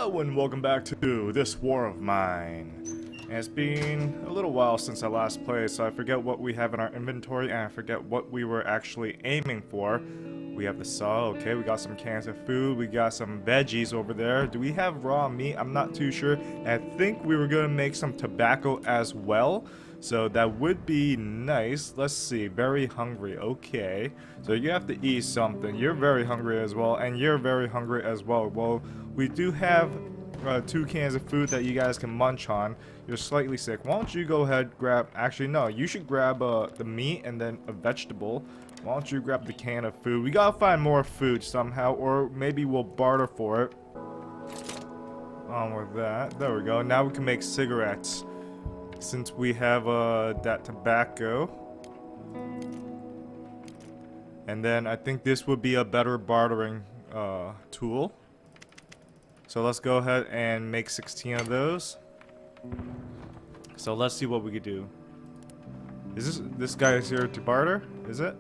Hello and welcome back to this war of mine. And it's been a little while since I last played, so I forget what we have in our inventory and I forget what we were actually aiming for. We have the saw, okay, we got some cans of food, we got some veggies over there. Do we have raw meat? I'm not too sure. And I think we were gonna make some tobacco as well. So that would be nice. Let's see, very hungry, okay. So you have to eat something. You're very hungry as well, and you're very hungry as well. Well, we do have 2 cans of food that you guys can munch on. You're slightly sick. Why don't you go ahead, grab, actually no, you should grab the meat and then a vegetable. Why don't you grab the can of food? We gotta find more food somehow, or maybe we'll barter for it. On with that, there we go. Now we can make cigarettes. Since we have that tobacco. And then I think this would be a better bartering tool. So let's go ahead and make 16 of those. So let's see what we could do. Is this guy is here to barter? Is it?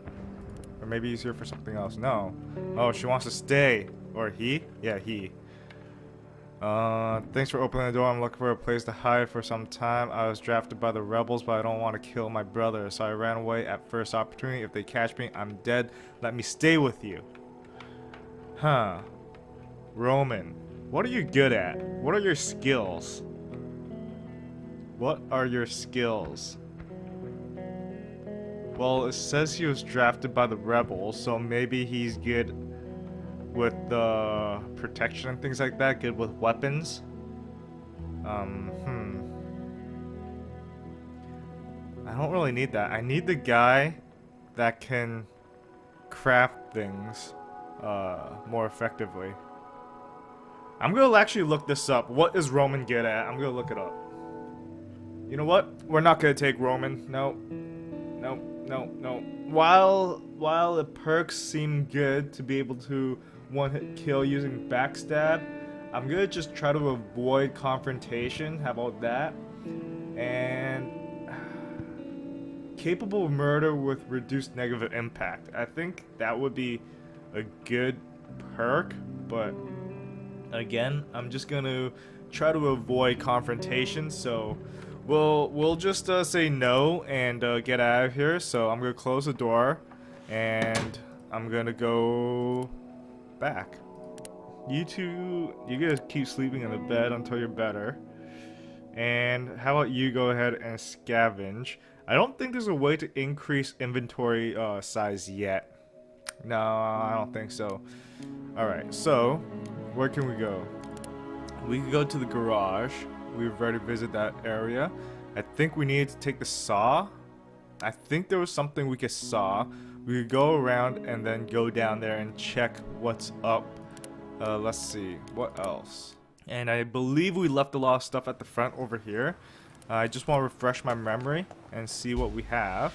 Or maybe he's here for something else. No. Oh, she wants to stay. Or he? Yeah, he. Thanks for opening the door. I'm looking for a place to hide for some time. I was drafted by the rebels, but I don't want to kill my brother, so I ran away at first opportunity. If they catch me, I'm dead. Let me stay with you. Huh. Roman, what are you good at? What are your skills? What are your skills? Well, it says he was drafted by the rebels, so maybe he's good with the protection and things like that, good with weapons. I don't really need that. I need the guy that can craft things more effectively. I'm gonna actually look this up. What is Roman good at? I'm gonna look it up. You know what? We're not gonna take Roman. No. No, no, no. While the perks seem good to be able to one-hit kill using backstab, I'm gonna just try to avoid confrontation. How about that? And capable of murder with reduced negative impact. I think that would be a good perk, but again, I'm just gonna try to avoid confrontation. So we'll just say no and get out of here. So I'm gonna close the door and I'm gonna go back. You two, you guys keep sleeping in the bed until you're better. And how about you go ahead and scavenge? I don't think there's a way to increase inventory size yet. No, I don't think so. Alright, so where can we go? We can go to the garage. We've already visited that area. I think we needed to take the saw. I think there was something we could saw. We could go around and then go down there and check what's up. Let's see, what else? And I believe we left a lot of stuff at the front over here. I just want to refresh my memory and see what we have.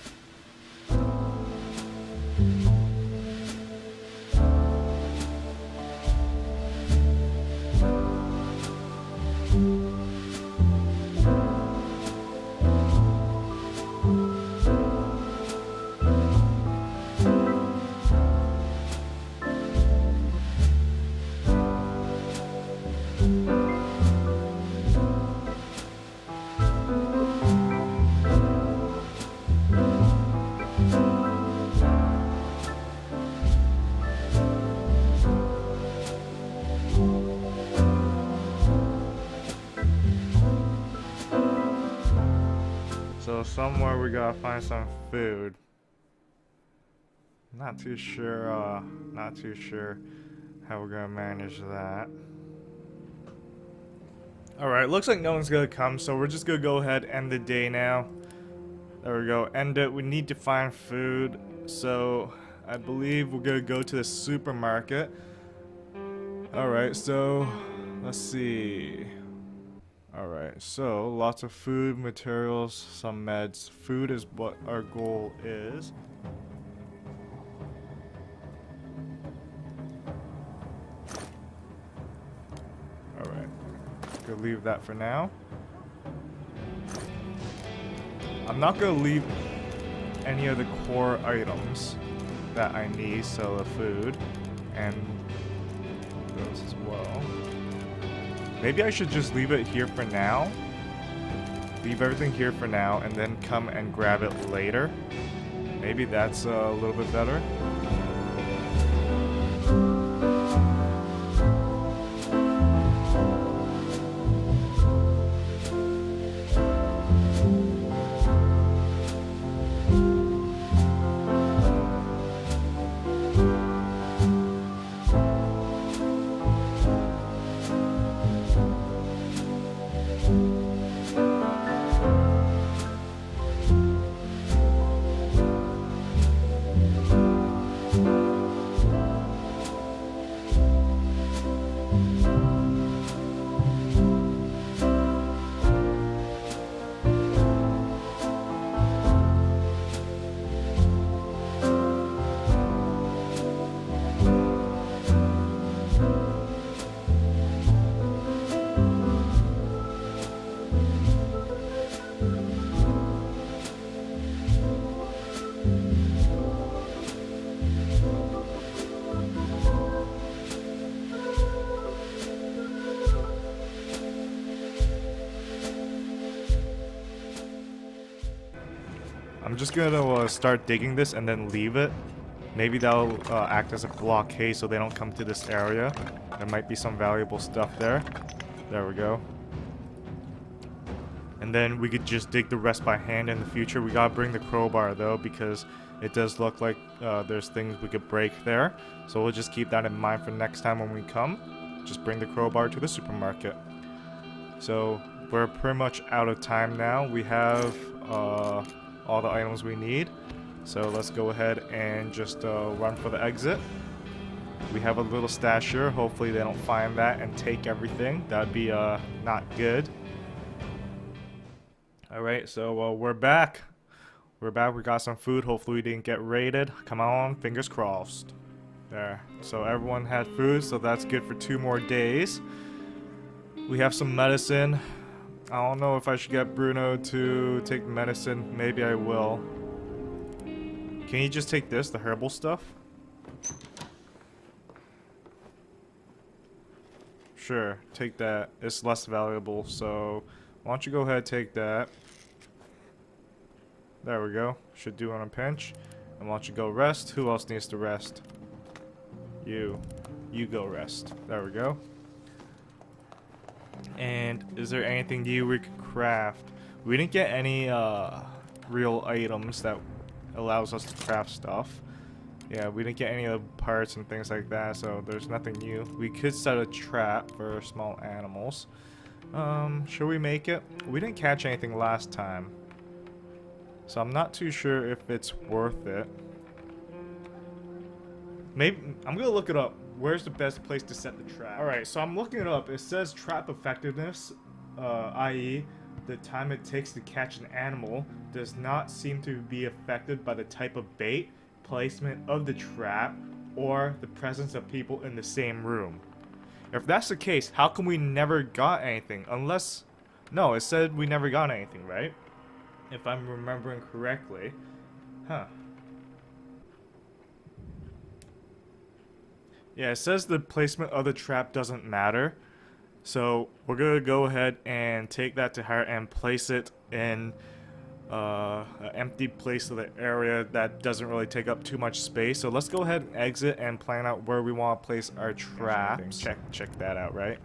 So somewhere we gotta find some food. Not too sure how we're gonna manage that. Alright, looks like no one's gonna come, so we're just gonna go ahead and end the day now. There we go, end it. We need to find food, so I believe we're gonna go to the supermarket. Alright, so let's see. Alright, so lots of food, materials, some meds. Food is what our goal is. Alright, gonna leave that for now. I'm not gonna leave any of the core items that I need, so the food and those as well. Maybe I should just leave it here for now. Leave everything here for now and then come and grab it later. Maybe that's a little bit better. I'm just gonna start digging this and then leave it. Maybe that'll act as a blockade so they don't come to this area. There might be some valuable stuff there. There we go. And then we could just dig the rest by hand in the future. We gotta bring the crowbar though, because it does look like there's things we could break there. So we'll just keep that in mind for next time when we come. Just bring the crowbar to the supermarket. So we're pretty much out of time now. We have all the items we need. So let's go ahead and just run for the exit. We have a little stash here. Hopefully they don't find that and take everything. That'd be not good. Alright, so we're back. We're back. We got some food. Hopefully we didn't get raided. Come on, fingers crossed. There. So everyone had food, so that's good for 2 more days. We have some medicine. I don't know if I should get Bruno to take medicine. Maybe I will. Can you just take this, the herbal stuff? Sure, take that. It's less valuable, so why don't you go ahead and take that. There we go. Should do on a pinch. And why don't you go rest? Who else needs to rest? You. You go rest. There we go. And is there anything new we could craft? We didn't get any real items that allows us to craft stuff. Yeah, we didn't get any of the parts and things like that, so there's nothing new. We could set a trap for small animals. Should we make it? We didn't catch anything last time, so I'm not too sure if it's worth it. Maybe I'm gonna look it up. Where's the best place to set the trap? Alright, so I'm looking it up. It says trap effectiveness, i.e. the time it takes to catch an animal does not seem to be affected by the type of bait, placement of the trap, or the presence of people in the same room. If that's the case, how come we never got anything? Unless... No, it said we never got anything, right? If I'm remembering correctly. Huh. Yeah, it says the placement of the trap doesn't matter. So we're gonna go ahead and take that to heart and place it in an empty place of the area that doesn't really take up too much space. So let's go ahead and exit and plan out where we want to place our traps. Check that out, right?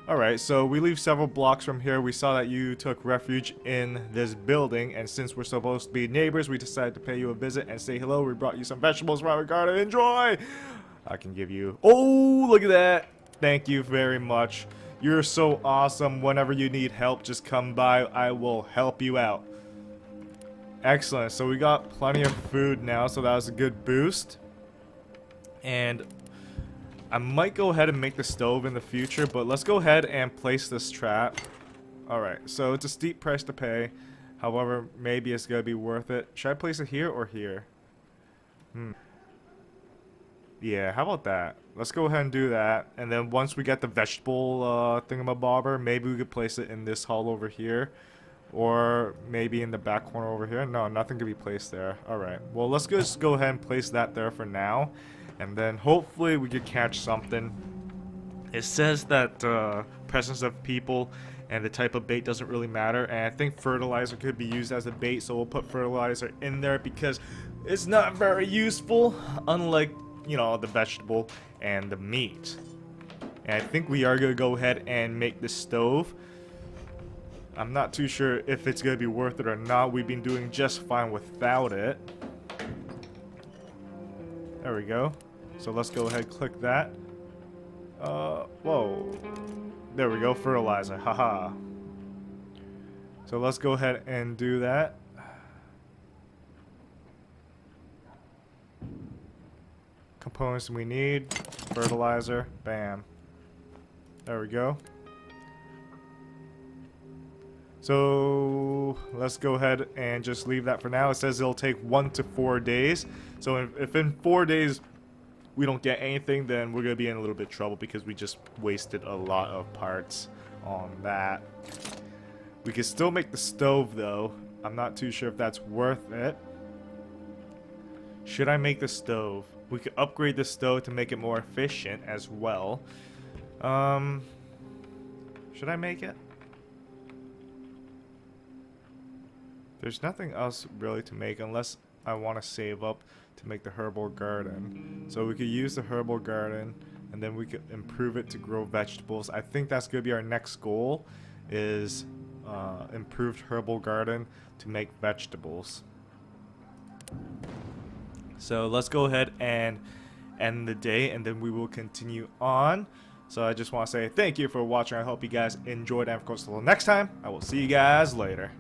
Alright, so we leave several blocks from here. We saw that you took refuge in this building, and since we're supposed to be neighbors, we decided to pay you a visit and say hello. We brought you some vegetables from our garden. Enjoy! I can give you... Oh, look at that! Thank you very much. You're so awesome. Whenever you need help, just come by. I will help you out. Excellent. So we got plenty of food now, so that was a good boost. And I might go ahead and make the stove in the future, but let's go ahead and place this trap. Alright, so it's a steep price to pay. However, maybe it's going to be worth it. Should I place it here or here? Yeah, how about that? Let's go ahead and do that. And then once we get the vegetable thingamabobber, maybe we could place it in this hall over here. Or maybe in the back corner over here. No, nothing can be placed there. Alright, well let's just go ahead and place that there for now. And then hopefully we could catch something. It says that presence of people and the type of bait doesn't really matter. And I think fertilizer could be used as a bait, so we'll put fertilizer in there because it's not very useful, unlike, you know, the vegetable and the meat. And I think we are going to go ahead and make the stove. I'm not too sure if it's going to be worth it or not. We've been doing just fine without it. There we go. So let's go ahead and click that. Whoa. There we go, fertilizer. Haha. So let's go ahead and do that. Components we need. Fertilizer. Bam. There we go. So let's go ahead and just leave that for now. It says it'll take 1 to 4 days. So if in 4 days we don't get anything, then we're going to be in a little bit of trouble because we just wasted a lot of parts on that. We can still make the stove though. I'm not too sure if that's worth it. Should I make the stove? We could upgrade the stove to make it more efficient as well. Should I make it? There's nothing else really to make unless I want to save up to make the herbal garden. So we could use the herbal garden and then we could improve it to grow vegetables. I think that's going to be our next goal, is improved herbal garden to make vegetables. So let's go ahead and end the day and then we will continue on. So I just want to say thank you for watching. I hope you guys enjoyed, and of course until next time, I will see you guys later.